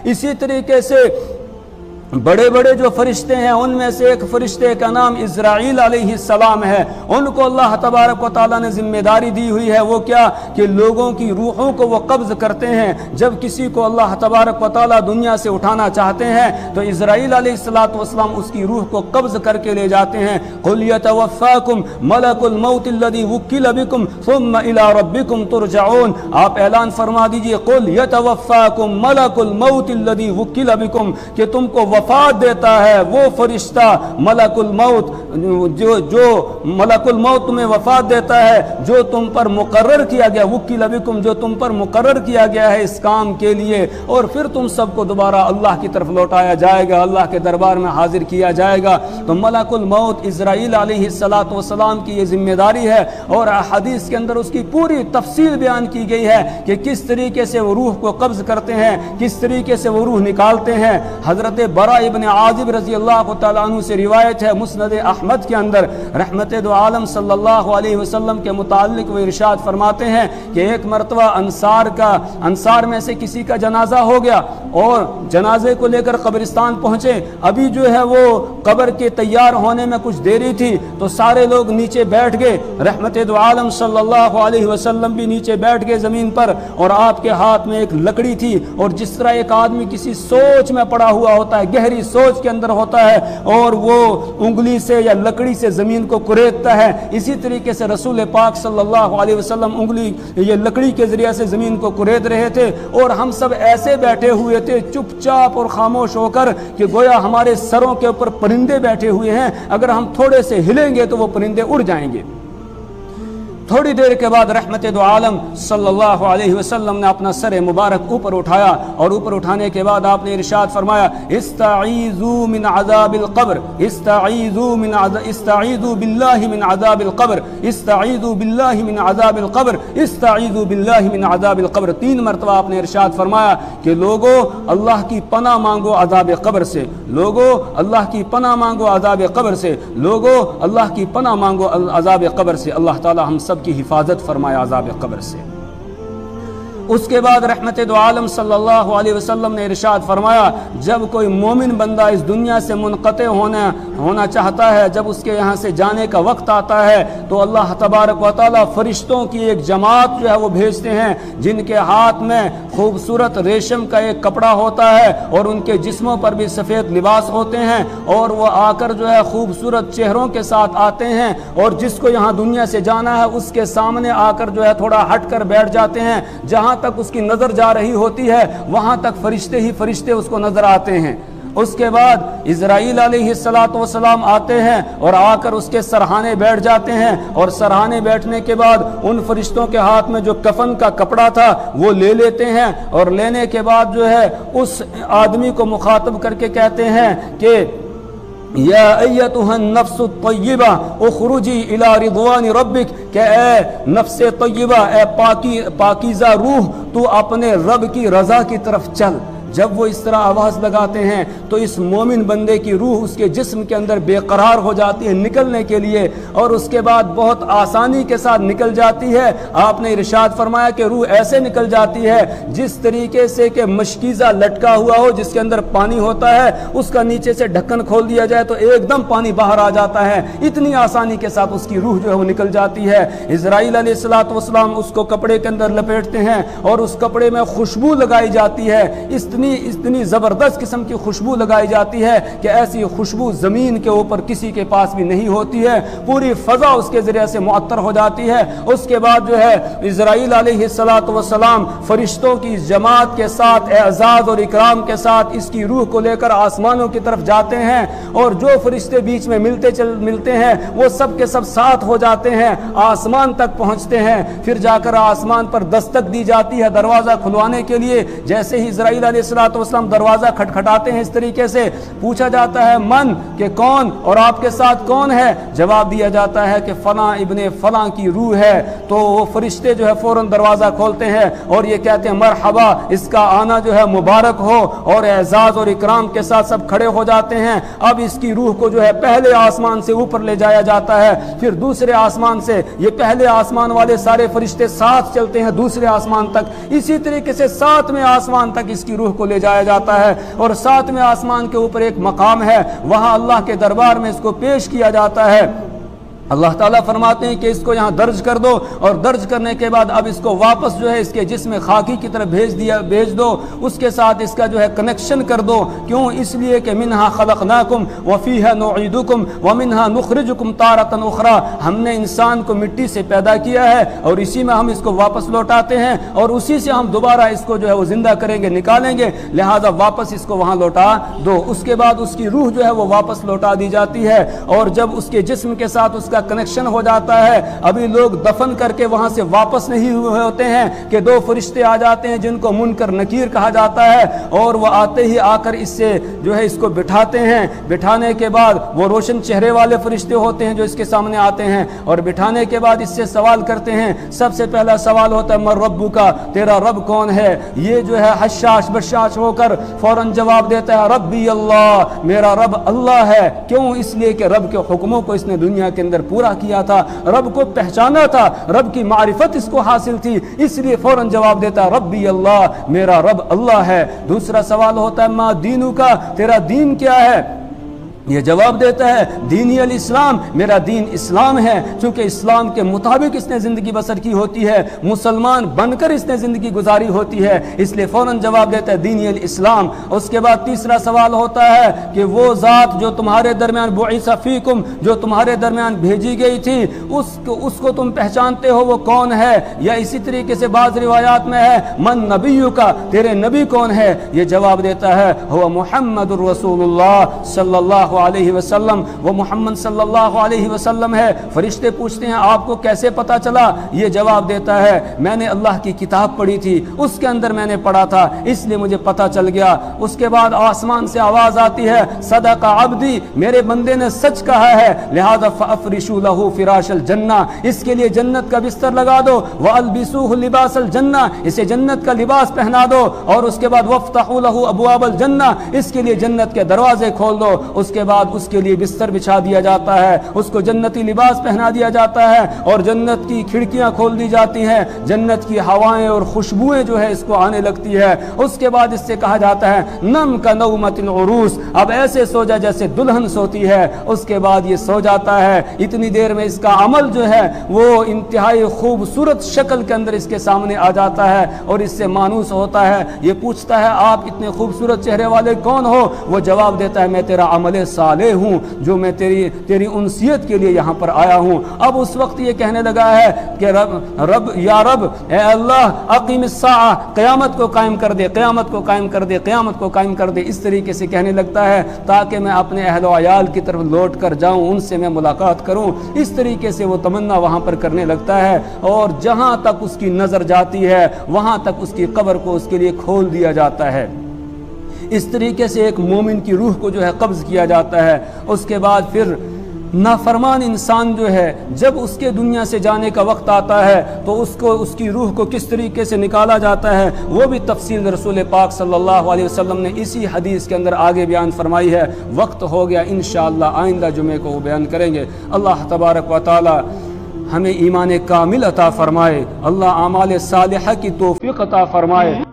इसी तरीके से बड़े बड़े जो फरिश्ते हैं उनमें से एक फरिश्ते का नाम इज़राइल अलैहिस्सलाम है। उनको अल्लाह तबारक व तआला ने जिम्मेदारी दी हुई है। वो क्या कि लोगों की रूहों को वो कब्ज़ करते हैं। जब किसी को अल्लाह तबारक व तआला दुनिया से उठाना चाहते हैं तो इज़राइल अलैहिस्सलाम उसकी रूह को कब्ज़ करके ले जाते हैं। कुल यतवफ़्फ़ाकुम मलकुल मौत अल्लज़ी वुक्किल बिकुम सुम्मा इला रब्बिकुम तुरजऊन। आप ऐलान फरमा दीजिए, कुल यतवफ़्फ़ाकुम मलकुल मौत अल्लज़ी वुक्किल बिकुम, कि तुमको वफात देता है वो फरिश्ता मलकुल मौत, जो मलकुल मौत तुम्हें वफात देता है, जो तुम पर मुकर्रर किया गया, वुक्किल बिकुम, जो तुम पर मुकर्रर किया गया है इस काम के लिए, और फिर तुम सबको दोबारा अल्लाह की तरफ लौटाया जाएगा, अल्लाह के दरबार में हाजिर किया जाएगा। तो मलकुल मौत इज़राइल अलैहिस्सलातु वस्सलाम की ये जिम्मेदारी है। और हदीस के अंदर उसकी पूरी तफसील बयान की गई है कि किस तरीके से वो रूह को कब्ज़ करते हैं, किस तरीके से वो रूह निकालते हैं। हज़रत बरा इब्न आज़िब रज़ी अल्लाह तआला अन्हु से रिवायत है मुस्नद अहमद के अंदर, रहमत दो आलम सल्लल्लाहु अलैहि वसल्लम के मुताल्लिक वो इरशाद फरमाते हैं कि एक मरतबा अंसार में से किसी का जनाजा हो गया और जनाजे को लेकर कब्रिस्तान पहुंचे। अभी जो है वो कब्र के तैयार होने में कुछ देरी थी तो सारे लोग नीचे बैठ गए। रहमत दो आलम सल्लल्लाहु अलैहि वसल्लम भी नीचे बैठ गए ज़मीन पर, और आपके हाथ में एक लकड़ी थी। और जिस तरह एक आदमी किसी सोच में पड़ा हुआ होता है, गहरी सोच के अंदर होता है, और वो उंगली से या लकड़ी से ज़मीन को कुरेदता है, इसी तरीके से रसूल पाक सल्लल्लाहु अलैहि वसल्लम उंगली ये लकड़ी के ज़रिए से ज़मीन को कुरेद रहे थे। और हम सब ऐसे बैठे हुए थे चुपचाप और खामोश होकर कि गोया हमारे सरों के ऊपर परिंदे बैठे हुए हैं, अगर हम थोड़े से हिलेंगे तो वो परिंदे उड़ जाएंगे। थोड़ी देर के बाद रहमत दो आलम सल्लल्लाहु अलैहि वसल्लम ने अपना सर मुबारक ऊपर उठाया, और ऊपर उठाने के बाद आपने इरशाद फरमाया, इस्ताईज़ू मिन अज़ाबिल क़ब्र, इस्ताईज़ू बिल्लाहि मिन अज़ाबिल क़ब्र, इस्ताईज़ू बिल्लाहि मिन अज़ाबिल क़ब्र, इस्ताईज़ू बिल्लाहि मिन अज़ाबिल क़ब्र। 3 मरतबा आपने इरशाद फरमाया कि लोगो अल्लाह की पनाह मांगो अज़ाब क़ब्र से, लोगो अल्लाह की पनाह मांगो अज़ाब क़ब्र से, लोगो अल्लाह की पनाह मांगो अज़ाब क़ब्र से। अल्लाह ताला हम सब की हिफाजत फरमाए अज़ाब क़ब्र से। उसके बाद रहमत दो आलम सल्लल्लाहु अलैहि वसल्लम ने इरशाद फरमाया, जब कोई मोमिन बंदा इस दुनिया से मुनक़ते होना चाहता है, जब उसके यहाँ से जाने का वक्त आता है, तो अल्लाह तबारक व तआला फरिश्तों की एक जमात जो है वो भेजते हैं, जिनके हाथ में खूबसूरत रेशम का एक कपड़ा होता है और उनके जिस्मों पर भी सफ़ेद लिबास होते हैं, और वो आकर जो है खूबसूरत चेहरों के साथ आते हैं, और जिसको यहाँ दुनिया से जाना है उसके सामने आकर जो है थोड़ा हट कर बैठ जाते हैं। जहाँ तक उसकी नजर जा रही होती है वहां तक फरिश्ते ही फरिश्ते उसको नजर आते हैं। उसके बाद इज़राइल अलैहिस्सलातु वस्सलाम आते हैं और आकर उसके सरहाने बैठ जाते हैं, और सरहाने बैठने के बाद उन फरिश्तों के हाथ में जो कफन का कपड़ा था वो ले लेते हैं, और लेने के बाद जो है उस आदमी को मुखातब करके कहते हैं कि या अय्यतुहन नफ्सु तय्यिबा उखरुजी इला रिदवानि रब्बिक, कि ए नफ्से तय्यिबा, ए पाकीज़ा रूह, तू अपने रब की रज़ा की तरफ चल। जब वो इस तरह आवाज़ लगाते हैं तो इस मोमिन बंदे की रूह उसके जिस्म के अंदर बेकरार हो जाती है निकलने के लिए, और उसके बाद बहुत आसानी के साथ निकल जाती है। आपने इरशाद फरमाया कि रूह ऐसे निकल जाती है जिस तरीके से कि मशकीज़ा लटका हुआ हो जिसके अंदर पानी होता है, उसका नीचे से ढक्कन खोल दिया जाए तो एकदम पानी बाहर आ जाता है। इतनी आसानी के साथ उसकी रूह जो है वो निकल जाती है। इज़राइल अलैहिस्सलातु वस्सलाम उसको कपड़े के अंदर लपेटते हैं और उस कपड़े में खुशबू लगाई जाती है, इतनी ज़बरदस्त किस्म की खुशबू लगाई जाती है कि ऐसी खुशबू ज़मीन के ऊपर किसी के पास भी नहीं होती है। पूरी फ़ज़ा उसके ज़रिए से मुअत्तर हो जाती है। उसके बाद जो है इज़राइल अलैहिस्सलातु वस्सलाम फरिश्तों की जमात के साथ एज़ाज़ और इकराम के साथ इसकी रूह को लेकर आसमानों की तरफ जाते हैं, और जो फरिश्ते बीच में मिलते हैं वो सब के सब साथ हो जाते हैं, आसमान तक पहुँचते हैं। फिर जाकर आसमान पर दस्तक दी जाती है दरवाज़ा खुलवाने के लिए। जैसे ही इज़राइल अलैहिस्सलाम दरवाज़ा खटखटाते हैं इस तरीके से, पूछा जाता है मन कि कौन और आपके साथ कौन है, जवाब दिया जाता है कि फलां इब्ने फलां की रूह है, तो वो फरिश्ते जो है फ़ौरन दरवाज़ा खोलते हैं और ये कहते हैं मरहबा, इसका आना जो है मुबारक हो, और एजाज़ और इकराम के साथ सब खड़े हो जाते हैं। अब इसकी रूह को जो है पहले आसमान से ऊपर ले जाया जाता है, फिर दूसरे आसमान से ये पहले आसमान वाले सारे फरिश्ते साथ चलते हैं दूसरे आसमान तक, इसी तरीके से 7वें आसमान तक इसकी रूह को ले जाया जाता है, और 7वें आसमान के ऊपर एक मकाम है, वहाँ अल्लाह के दरबार में इसको पेश किया जाता है। अल्लाह ताला फरमाते हैं कि इसको यहाँ दर्ज कर दो, और दर्ज करने के बाद अब इसको वापस जो है इसके जिस्म खाकी की तरफ भेज दो, उसके साथ इसका जो है कनेक्शन कर दो। क्यों? इसलिए कि मिन्हा खलक़नाकुम व फ़ीहा नुईदुकुम व मिन्हा नुख़रिजुकुम तारतन उख़रा, हमने इंसान को मिट्टी से पैदा किया है और इसी में हम इसको वापस लौटाते हैं, और उसी से हम दोबारा इसको जो है वो ज़िंदा करेंगे, निकालेंगे, लिहाजा वापस इसको वहाँ लौटा दो। उसके बाद उसकी रूह जो है वो वापस लौटा दी जाती है, और जब उसके जिस्म के साथ उसका कनेक्शन हो जाता है, अभी लोग दफन करके वहां से वापस नहीं हुए होते हैं कि 2 फरिश्ते आ जाते हैं जिनको मुनकर नकीर कहा जाता है, और वह आते ही आकर इससे जो है इसको बिठाते हैं। बिठाने के बाद वो रोशन चेहरे वाले फरिश्ते होते हैं जो इसके सामने आते हैं, और बिठाने के बाद इससे सवाल करते हैं। सबसे पहला सवाल होता है मर रब्बु का, तेरा रब कौन है? ये जो है हशाश बशाश होकर फौरन जवाब देता है रब्बी अल्लाह, मेरा रब अल्लाह है। क्यों? इसलिए कि रब के हुक्मों को इसने दुनिया के अंदर पूरा किया था, रब को पहचाना था, रब की मारिफत इसको हासिल थी, इसलिए फौरन जवाब देता है रब्बी अल्लाह, मेरा रब अल्लाह है। दूसरा सवाल होता है मा दीनु का, तेरा दीन क्या है? ये जवाब देता है दीनी अल इस्लाम, मेरा दीन इस्लाम है, क्योंकि इस्लाम के मुताबिक इसने ज़िंदगी बसर की होती है, मुसलमान बनकर इसने ज़िंदगी गुजारी होती है, इसलिए फ़ौरन जवाब देता है दीनी अल इस्लाम। उसके बाद तीसरा सवाल होता है कि वो ज़ात जो तुम्हारे दरमियान बुइसा फ़ीकुम, जो तुम्हारे दरमियान भेजी गई थी, उसको तुम पहचानते हो, वो कौन है? या इसी तरीके से बाज़ रिवायात में है मन नबिय्यु का, तेरे नबी कौन है? ये जवाब देता है हुवा मुहम्मदुर रसूलुल्लाह सल्लल्लाहु अलैहि वसल्लम, वो मोहम्मद सल्लल्लाहु अलैहि वसल्लम है। फरिश्ते पूछते हैं आपको कैसे पता चला? ये जवाब देता है मैंने अल्लाह की किताब पढ़ी थी, उसके अंदर मैंने पढ़ा था, इसलिए मुझे पता चल गया। उसके बाद आसमान से आवाज आती है सदका अब्दी, मेरे बंदे ने सच कहा है, लिहाजा फअफ़रिशू लहू फ़िराशल जन्ना, इसके लिए जन्नत का बिस्तर लगा दो, व अलबिसूहु लिबासल जन्ना, इसे जन्नत का लिबास पहना दो, और उसके बाद वफ़्तहू लहू अबवाबल जन्ना, इसके लिए जन्नत के दरवाजे खोल दो। उसके बाद उसके लिए बिस्तर बिछा दिया जाता है, उसको जन्नती लिबास पहना दिया जाता है, और जन्नत की खिड़कियां खोल दी जाती हैं, जन्नत की हवाएं और खुशबुएं जो है इसको आने लगती है। उसके बाद इससे कहा जाता है नम का नौमतिल उरूस, अब ऐसे सो जा जैसे दुल्हन सोती है। उसके बाद ये सो जाता है, इतनी देर में इसका अमल जो है वो इंतहाई खूबसूरत शक्ल के अंदर इसके सामने आ जाता है, और इससे मानूस होता है। ये पूछता है आप इतने खूबसूरत चेहरे वाले कौन हो? वो जवाब देता है मैं तेरा अमल साले हूँ, जो मैं तेरी उनसियत के लिए यहाँ पर आया हूँ। अब उस वक्त ये कहने लगा है कि रब या रब, ए अल्लाह अक़ीमिस्साअ, क़यामत को कायम कर दे, क़यामत को कायम कर दे, क़यामत को कायम कर दे। इस तरीके से कहने लगता है ताकि मैं अपने अहल व अयाल की तरफ लौट कर जाऊँ, उनसे मैं मुलाकात करूँ। इस तरीके से वो तमन्ना वहाँ पर करने लगता है, और जहाँ तक उसकी नज़र जाती है वहाँ तक उसकी कब्र को उसके लिए खोल दिया जाता है। इस तरीके से एक मोमिन की रूह को जो है कब्ज़ किया जाता है। उसके बाद फिर नाफरमान इंसान जो है जब उसके दुनिया से जाने का वक्त आता है तो उसको उसकी रूह को किस तरीके से निकाला जाता है वो भी तफसील रसूल पाक सल्लल्लाहु अलैहि वसल्लम ने इसी हदीस के अंदर आगे बयान फरमाई है। वक्त हो गया, इंशाअल्लाह आइंदा जुमे को वो बयान करेंगे। अल्लाह तबारक व तआला हमें ईमान कामिल अता फरमाए, अल्लाह आमाल सालिहा की तौफीक अता फरमाए।